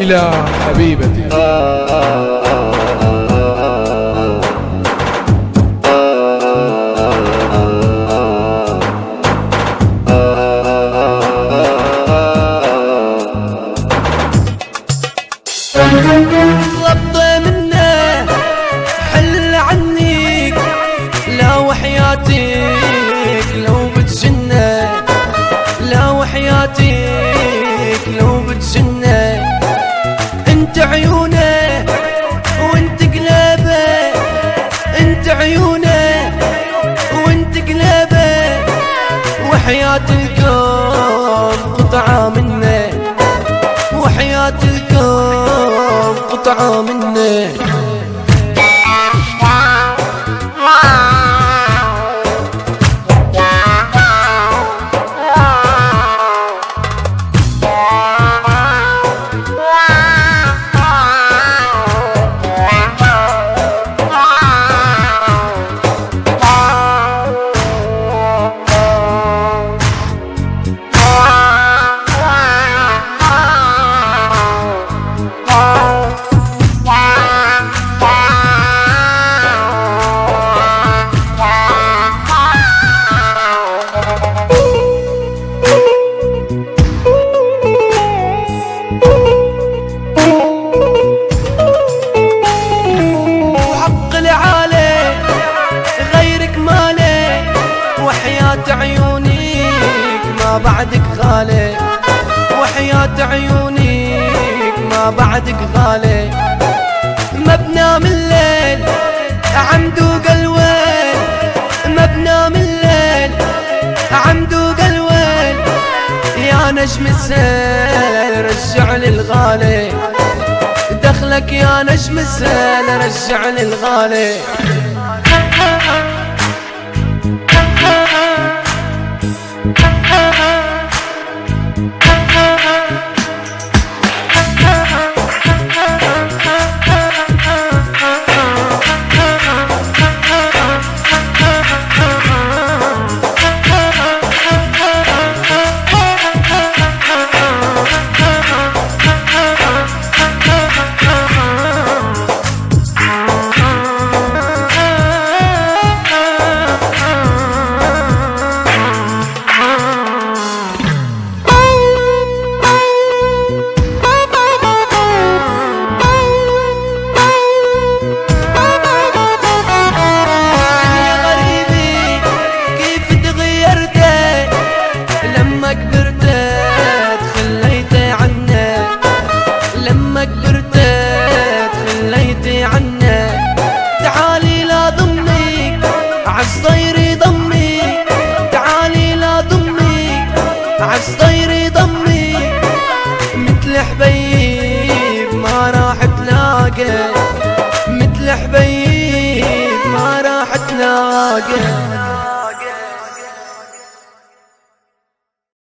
إلى حبيبتي طلبت منه حل عنيك، لا وحياتك لو بتجنه، لا وحياتك لو بتجنه. انت عيونه وانت قلبه، انت عيونه وانت قلبه، وحياة الكون قطعة منه، وحياة الكون قطعة منه. وحياة عيونيك ما بعدك غالي، وحياة عيونيك ما بعدك غالي. ما بنام الليل عم دوق الويل، ما بنام الليل عم دوق الويل. يا نجم السيل رجع لي الغالي، دخلك يا نجم السيل رجع لي الغالي. تعالي لا ضمنك عالصير